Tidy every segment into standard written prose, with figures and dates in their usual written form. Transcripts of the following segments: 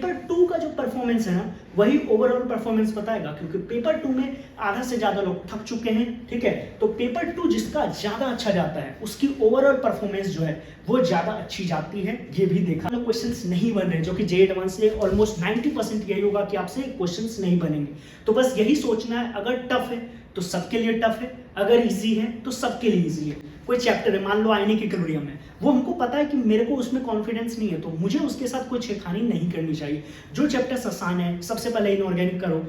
Paper two का जो performance है ना वही ओवरऑल परफॉर्मेंस बताएगा, क्योंकि पेपर टू में आधा से ज्यादा लोग थक चुके हैं, ठीक है। तो पेपर टू जिसका ज्यादा अच्छा जाता है उसकी ओवरऑल परफॉर्मेंस जो है वो ज्यादा अच्छी जाती है, ये भी देखा। क्वेश्चंस नहीं बन रहे जो कि जे एडवांस से ऑलमोस्ट 90% यही होगा कि आपसे क्वेश्चंस नहीं बनेंगे। तो बस यही सोचना है, अगर टफ है तो सबके लिए टफ है, अगर इजी है तो सबके लिए इजी है। कोई चैप्टर है, मान लो आयनिक इक्विलिब्रियम है, वो हमको पता है कि मेरे को उसमें कॉन्फिडेंस नहीं है तो मुझे उसके साथ कोई छेड़खानी नहीं करनी चाहिए। जो चैप्टर्स आसान है सबसे पहले इनऑर्गेनिक करो।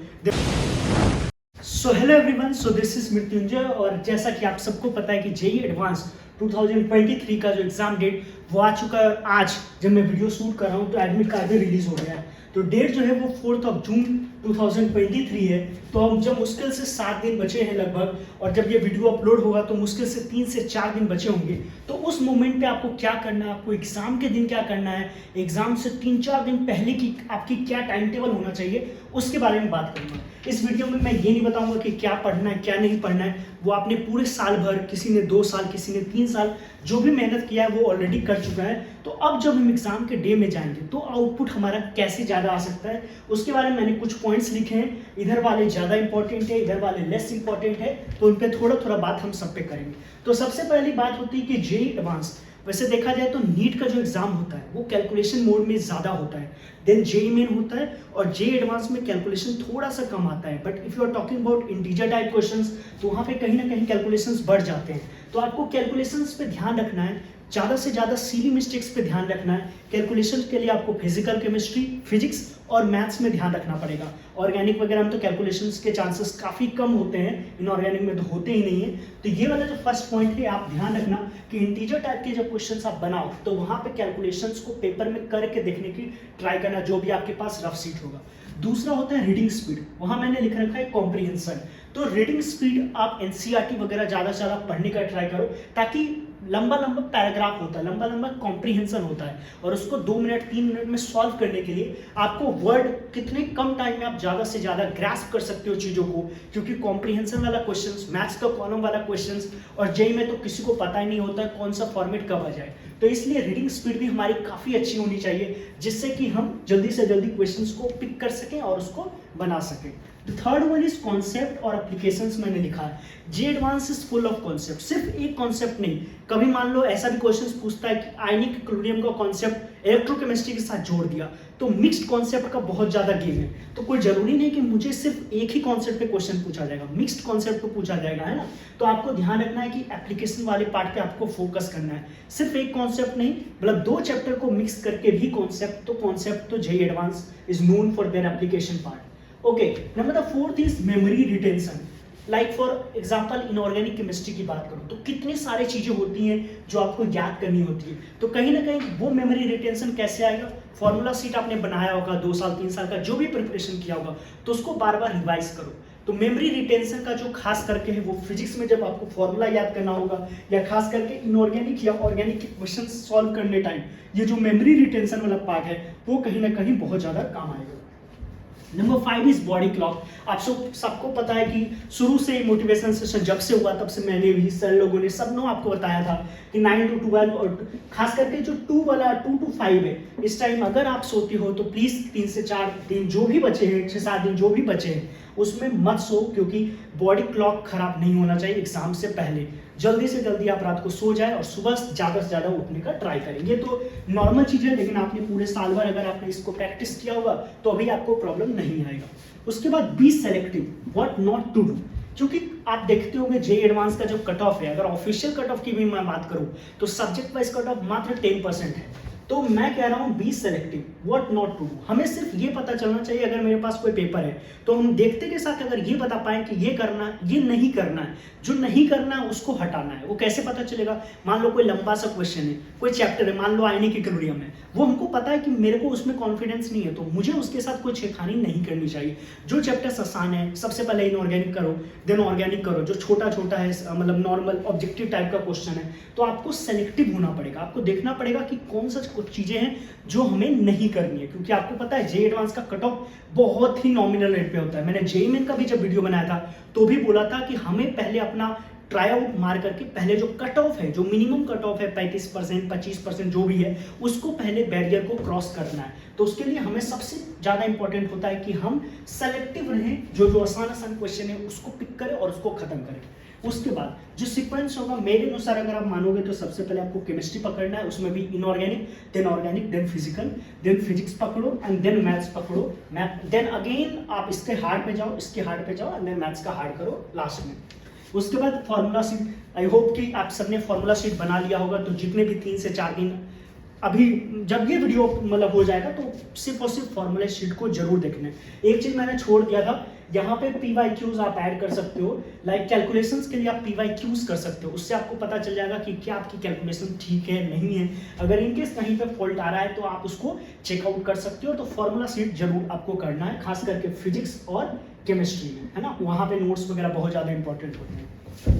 So hello everyone, so this is Mrityunjay. और जैसा कि आप सबको पता है कि जेई एडवांस 2023 का जो एग्जाम डेट वो आ चुका है। आज जब मैं वीडियो शूट कर रहा हूँ तो एडमिट कार्ड भी रिलीज हो गया है। तो डेट जो है वो 4 जून 2023 है। तो हम जब मुश्किल से 7 दिन बचे हैं लगभग, और जब ये वीडियो अपलोड होगा तो मुश्किल से 3 से 4 दिन बचे होंगे। तो उस मोमेंट पे आपको क्या करना है, आपको एग्जाम के दिन क्या करना है, एग्जाम से 3-4 दिन पहले की आपकी क्या टाइम टेबल होना चाहिए, उसके बारे में बात करूंगा। इस वीडियो में मैं ये नहीं बताऊंगा कि क्या पढ़ना है क्या नहीं पढ़ना है, वो आपने पूरे साल भर, किसी ने 2 साल, किसी ने 3 साल, जो भी मेहनत किया है वो ऑलरेडी कर चुका है। तो अब जब हम एग्जाम के डे में जाएंगे तो आउटपुट हमारा कैसे ज़्यादा आ सकता है उसके बारे में मैंने कुछ पॉइंट्स लिखे हैं। इधर वाले ज़्यादा इंपॉर्टेंट है, इधर वाले लेस इंपॉर्टेंट है, तो उन पर थोड़ा थोड़ा बात हम सब पे करेंगे। तो सबसे पहली बात होती है कि जेई एडवांस, वैसे देखा जाए तो नीट का जो एग्जाम होता है वो कैलकुलेशन मोड में ज़्यादा होता है, देन जेई मेन होता है, और जेई एडवांस में कैलकुलेशन थोड़ा सा कम आता है। But if you are talking about integer type questions तो वहाँ पे कहीं ना कहीं कैलकुलेशंस बढ़ जाते हैं। तो आपको कैलकुलेशंस पे ध्यान रखना है, ज़्यादा से ज़्यादा सीली मिस्टेक्स पे ध्यान रखना है। कैलकुलेशन के लिए आपको फिजिकल केमिस्ट्री, फिजिक्स और मैथ्स में ध्यान रखना पड़ेगा। ऑर्गेनिक वगैरह में तो कैलकुलेशंस के चांसेस काफ़ी कम होते हैं, इनऑर्गेनिक में तो होते ही नहीं है। तो ये वाला जो फर्स्ट पॉइंट है, आप ध्यान रखना कि इंटीजर टाइप के जब क्वेश्चंस आप बनाओ तो वहाँ पे कैलकुलेशंस को पेपर में करके देखने की ट्राई करना, जो भी आपके पास रफ सीट होगा। दूसरा होता है रीडिंग स्पीड, वहाँ मैंने लिख रखा है कॉम्प्रिहेंशन। तो रीडिंग स्पीड आप एनसीईआरटी वगैरह ज़्यादा से ज़्यादा पढ़ने का ट्राई करो, ताकि लंबा लंबा पैराग्राफ होता है, लंबा लंबा कॉम्प्रिहेंशन होता है, और उसको 2 मिनट 3 मिनट में सॉल्व करने के लिए आपको वर्ड कितने कम टाइम में आप ज़्यादा से ज़्यादा ग्रास्प कर सकते हो चीज़ों को। क्योंकि कॉम्प्रिहेंशन वाला क्वेश्चंस, मैथ्स का कॉलम वाला क्वेश्चंस, और जेई में तो किसी को पता ही नहीं होता है कौन सा फॉर्मेट कब आ जाए। तो इसलिए रीडिंग स्पीड भी हमारी काफ़ी अच्छी होनी चाहिए, जिससे कि हम जल्दी से जल्दी क्वेश्चंस को पिक कर सकें और उसको बना सकें। The third one is concept और एप्लीकेशंस। मैंने लिखा है JEE advance is full of concept, सिर्फ एक कॉन्सेप्ट नहीं। कभी मान लो ऐसा भी क्वेश्चन पूछता है कि आयनिक इक्विलिब्रियम का कॉन्सेप्ट इलेक्ट्रोकेमिस्ट्री के साथ जोड़ दिया, तो मिक्स्ड कॉन्सेप्ट का बहुत ज्यादा गेम है। तो कोई जरूरी नहीं कि मुझे सिर्फ एक ही कॉन्सेप्ट पे क्वेश्चन पूछा जाएगा, मिक्स्ड कॉन्सेप्ट पे पूछा जाएगा, है ना। तो आपको ध्यान रखना है कि एप्लीकेशन वाले पार्ट पे आपको फोकस करना है, सिर्फ एक कॉन्सेप्ट नहीं, मतलब 2 चैप्टर को मिक्स करके भी कॉन्सेप्ट। तो कॉन्सेप्ट तो JEE advance is known for their application part. Okay, number the fourth is memory retention. Like for example inorganic chemistry की बात करूं तो कितनी सारी चीजें होती हैं जो आपको याद करनी होती है। तो कहीं ना कहीं वो मेमोरी रिटेंशन कैसे आएगा, फॉर्मूला सीट आपने बनाया होगा 2 साल 3 साल का, जो भी प्रिपरेशन किया होगा, तो उसको बार बार रिवाइज करो। तो मेमोरी रिटेंशन का जो खास करके है वो फिजिक्स में जब आपको फॉर्मूला याद करना होगा, या खास करके इनऑर्गेनिक या ऑर्गेनिक के क्वेश्चन सॉल्व करने टाइम ये जो मेमोरी रिटेंशन वाला पार्ट है वो कहीं ना कहीं बहुत ज्यादा काम आएगा। Number 5 is body clock. आप सबको पता है कि शुरू से मोटिवेशन सेशन जब से हुआ तब से मैंने भी, सर लोगों ने, सब ने आपको बताया था कि 9 to 12 और खास करके जो 2 वाला 2 to 5 है, इस टाइम अगर आप सोती हो तो प्लीज़ 3 से 4 दिन जो भी बचे हैं, 6-7 दिन जो भी बचे हैं उसमें मत सो, क्योंकि बॉडी क्लॉक खराब नहीं होना चाहिए एग्जाम से पहले। जल्दी से जल्दी आप रात को सो जाए और सुबह ज़्यादा से ज़्यादा उठने का ट्राई करेंगे। तो नॉर्मल चीज़ है, लेकिन आपने पूरे साल भर अगर आपने इसको प्रैक्टिस किया होगा तो अभी आपको प्रॉब्लम नहीं आएगा। उसके बाद be selective, what not to do. क्योंकि आप देखते होंगे जेई एडवांस का जो कट ऑफ है, अगर ऑफिशियल कट ऑफ की भी मैं बात करूं तो सब्जेक्ट वाइज कट ऑफ मात्र 10% है। तो मैं कह रहा हूं be selective, what not to do. हमें सिर्फ ये पता चलना चाहिए, अगर मेरे पास कोई पेपर है तो हम देखते के साथ अगर ये बता पाए कि ये करना है, ये नहीं करना है, जो नहीं करना है उसको हटाना है। वो कैसे पता चलेगा, मान लो कोई लंबा सा क्वेश्चन है, कोई चैप्टर है, मान लो आयनिक इक्विलिब्रियम है, वो हमको पता है कि मेरे को उसमें कॉन्फिडेंस नहीं है तो मुझे उसके साथ कोई छेड़खानी नहीं करनी चाहिए। जो चैप्टर्स आसान है सबसे पहले इनऑर्गेनिक करो, देन ऑर्गेनिक करो। जो छोटा छोटा है, मतलब नॉर्मल ऑब्जेक्टिव टाइप का क्वेश्चन है, तो आपको सेलेक्टिव होना पड़ेगा। आपको देखना पड़ेगा कि कौन सा कुछ चीजें हैं जो हमें नहीं करनी है, क्योंकि आपको पता है जेई एडवांस का कट ऑफ बहुत ही नॉमिनल रेट पे होता है। मैंने जेई मेन का भी जब वीडियो बनाया था तो भी बोला था कि हमें पहले अपना ट्राई आउट मार करके पहले जो कट ऑफ है, जो मिनिमम कट ऑफ है 35%, 25% जो भी है, उसको पहले बैरियर को क्रॉस करना है। तो उसके लिए हमें सबसे ज़्यादा इंपॉर्टेंट होता है कि हम सेलेक्टिव रहें, जो आसान आसान क्वेश्चन है उसको पिक करें और उसको खत्म करें। उसके बाद जो सीक्वेंस होगा मेरे अनुसार अगर आप मानोगे तो सबसे पहले आपको केमिस्ट्री पकड़ना है, उसमें भी inorganic, then organic, then physical, then physics पकड़ो एंड देन मैथ्स पकड़ो, मैथ, देन अगेन आप इसके हार्ड पे जाओ, इसके हार्ड पे जाओ एंड देन मैथ्स का हार्ड करो लास्ट में। उसके बाद फार्मूला शीट, आई होप कि आप सबने फार्मूला शीट बना लिया होगा। तो जितने भी 3 से 4 दिन अभी जब ये वीडियो मतलब हो जाएगा तो सिर्फ और सिर्फ फार्मूला शीट को जरूर देखना है। एक चीज मैंने छोड़ दिया था, यहाँ पे PYQs आप ऐड कर सकते हो, लाइक कैलकुलेशंस के लिए आप PYQs कर सकते हो। उससे आपको पता चल जाएगा कि क्या आपकी कैलकुलेशन ठीक है नहीं है। अगर इनकेस कहीं पे फॉल्ट आ रहा है तो आप उसको चेकआउट कर सकते हो। तो फार्मूला शीट जरूर आपको करना है, खास करके फिजिक्स और केमिस्ट्री में, है ना, वहाँ पे नोट्स वगैरह बहुत ज़्यादा इंपॉर्टेंट होते हैं।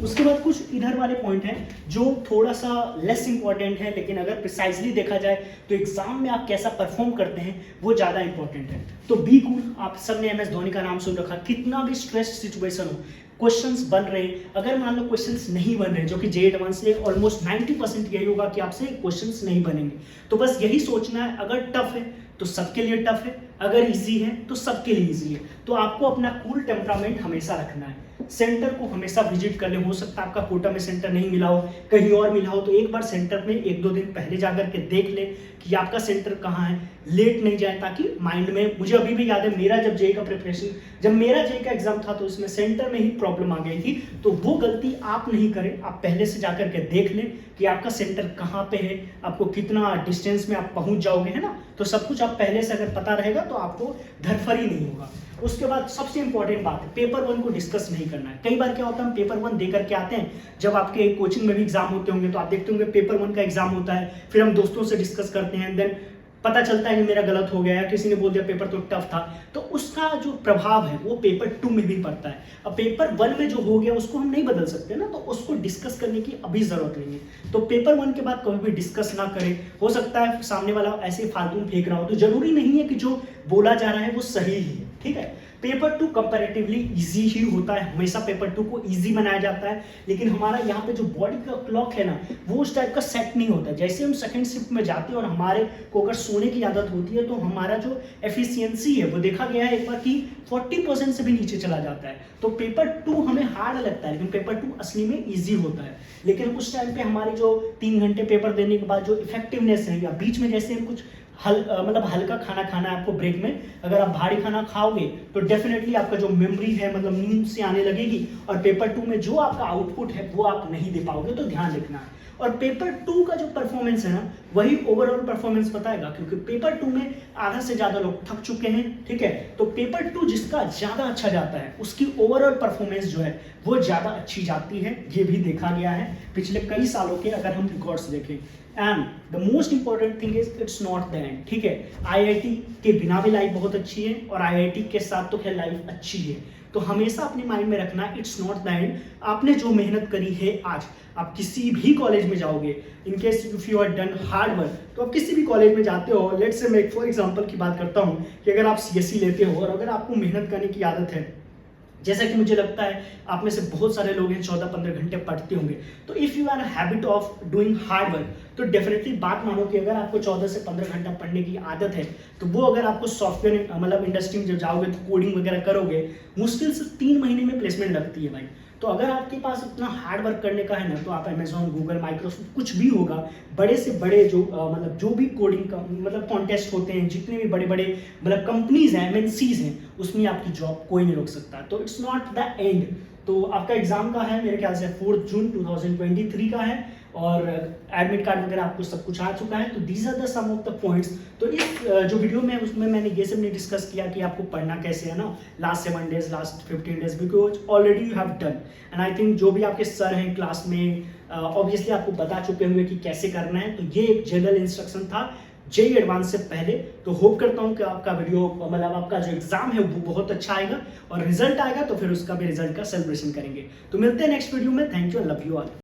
उसके बाद कुछ इधर वाले पॉइंट हैं जो थोड़ा सा लेस इंपॉर्टेंट है, लेकिन अगर प्रिसाइजली देखा जाए तो एग्जाम में आप कैसा परफॉर्म करते हैं वो ज़्यादा इंपॉर्टेंट है। तो बी कूल, आप सबने MS धोनी का नाम सुन रखा, कितना भी स्ट्रेस सिचुएशन हो, क्वेश्चंस बन रहे हैं, अगर मान लो क्वेश्चंस नहीं बन रहे, जो कि JEE एडवांस से ऑलमोस्ट 90% यही होगा कि आपसे क्वेश्चंस नहीं बनेंगे, तो बस यही सोचना है अगर टफ है तो सबके लिए टफ है, अगर इजी है तो सबके लिए इजी है। तो आपको अपना कूल टेम्परामेंट हमेशा रखना है, सेंटर को हमेशा विजिट कर ले। हो सकता है आपका कोटा में सेंटर नहीं मिला हो, कहीं और मिला हो, तो एक बार सेंटर में 1-2 दिन पहले जाकर के देख ले कि आपका सेंटर कहाँ है, लेट नहीं जाए, ताकि माइंड में, मुझे अभी भी याद है मेरा जब JEE का प्रिपरेशन, जब मेरा JEE का एग्जाम था तो उसमें सेंटर में ही प्रॉब्लम आ गई थी। तो वो गलती आप नहीं करें, आप पहले से जाकर के देख लें कि आपका सेंटर कहाँ पे है, आपको कितना डिस्टेंस में आप पहुंच जाओगे, है ना। तो सब कुछ आप पहले से अगर पता रहेगा तो आपको धरफरी नहीं होगा। उसके बाद सबसे इंपॉर्टेंट बात है, पेपर 1 को डिस्कस नहीं करना है। कई बार क्या होता है, हम पेपर 1 दे करके आते हैं, जब आपके कोचिंग में भी एग्जाम होते होंगे तो आप देखते होंगे पेपर 1 का एग्जाम होता है, फिर हम दोस्तों से डिस्कस करते हैं, देन पता चलता है कि मेरा गलत हो गया है, किसी ने बोल दिया पेपर तो टफ था, तो उसका जो प्रभाव है वो पेपर 2 में भी पड़ता है। अब पेपर 1 में जो हो गया उसको हम नहीं बदल सकते ना, तो उसको डिस्कस करने की अभी जरूरत नहीं है। तो पेपर 1 के बाद कभी भी डिस्कस ना करें। हो सकता है सामने वाला ऐसे फालतू फेंक रहा हो, तो जरूरी नहीं है कि जो बोला जा रहा है वो सही ही है, ठीक है। पेपर 2 कंपैरेटिवली इजी ही होता है, हमेशा पेपर 2 को इजी बनाया जाता है, लेकिन हमारा यहाँ पे जो बॉडी का क्लॉक है ना, वो उस टाइप का सेट नहीं होता है। जैसे हम सेकंड शिफ्ट में जाते हैं और हमारे को अगर सोने की आदत होती है तो हमारा जो एफिशिएंसी है वो देखा गया है एक बार कि 40% से भी नीचे चला जाता है। तो पेपर 2 हमें हार्ड लगता है, लेकिन पेपर 2 असली में ईजी होता है। लेकिन उस टाइम पे हमारी जो 3 घंटे पेपर देने के बाद जो इफेक्टिवनेस है, या बीच में जैसे हम कुछ मतलब हल्का खाना खाना है आपको ब्रेक में, अगर आप भारी खाना खाओगे तो डेफिनेटली आपका जो मेमोरी है मतलब नींद से आने लगेगी, और पेपर 2 में जो आपका आउटपुट है वो आप नहीं दे पाओगे। तो ध्यान रखना है। और पेपर 2 का जो परफॉर्मेंस है ना, वही ओवरऑल परफॉर्मेंस बताएगा, क्योंकि पेपर 2 में आधा से ज्यादा लोग थक चुके हैं, ठीक है। तो पेपर 2 जिसका ज्यादा अच्छा जाता है उसकी ओवरऑल परफॉर्मेंस जो है वो ज्यादा अच्छी जाती है, ये भी देखा गया है पिछले कई सालों के अगर हम रिकॉर्ड्स देखें। And the most important thing is it's not the end, ठीक है। IIT के बिना भी लाइफ बहुत अच्छी है, और IIT के साथ तो खैर लाइफ अच्छी है। तो हमेशा अपने माइंड में रखना इट्स नॉट द एंड। आपने जो मेहनत करी है आज, आप किसी भी कॉलेज में जाओगे, in case if you are done hard work, तो आप किसी भी कॉलेज में जाते हो, लेट्स से मैं फॉर एग्जांपल की बात करता हूँ कि अगर आप CSE लेते हो और अगर आपको मेहनत करने की आदत है, जैसा कि मुझे लगता है आप में से बहुत सारे लोग हैं 14-15 घंटे पढ़ते होंगे, तो if you are habit of doing hard work, तो डेफिनेटली बात मानो कि अगर आपको 14 से 15 घंटा पढ़ने की आदत है, तो वो अगर आपको सॉफ्टवेयर मतलब इंडस्ट्री में जब जाओगे तो कोडिंग वगैरह करोगे, मुश्किल से 3 महीने में प्लेसमेंट लगती है भाई। तो अगर आपके पास इतना हार्ड वर्क करने का है ना, तो आप अमेजोन, गूगल, माइक्रोसॉफ्ट, कुछ भी होगा, बड़े से बड़े जो मतलब जो भी कोडिंग का मतलब कॉन्टेस्ट होते हैं, जितने भी बड़े बड़े मतलब कंपनीज हैं, MNCs हैं, उसमें आपकी जॉब कोई नहीं रोक सकता। तो इट्स नॉट द एंड। तो आपका एग्जाम का है मेरे ख्याल से 4 जून 2023 का है, और एडमिट कार्ड वगैरह आपको सब कुछ आ चुका है। तो these are the some of the points. तो इस जो वीडियो में उसमें मैंने ये सब नहीं डिस्कस किया कि आपको पढ़ना कैसे है ना, last 7 days, last 15 days, because already you have done. And I think जो भी आपके सर हैं क्लास में ऑब्वियसली आपको बता चुके होंगे कि कैसे करना है। तो ये एक जनरल इंस्ट्रक्शन था JEE एडवांस से पहले। तो होप करता हूँ कि आपका वीडियो मतलब आपका जो एग्जाम है वो बहुत अच्छा आएगा, और रिजल्ट आएगा तो फिर उसका भी रिजल्ट का सेलिब्रेशन करेंगे। तो मिलते हैं नेक्स्ट वीडियो में। Thank you, love you all.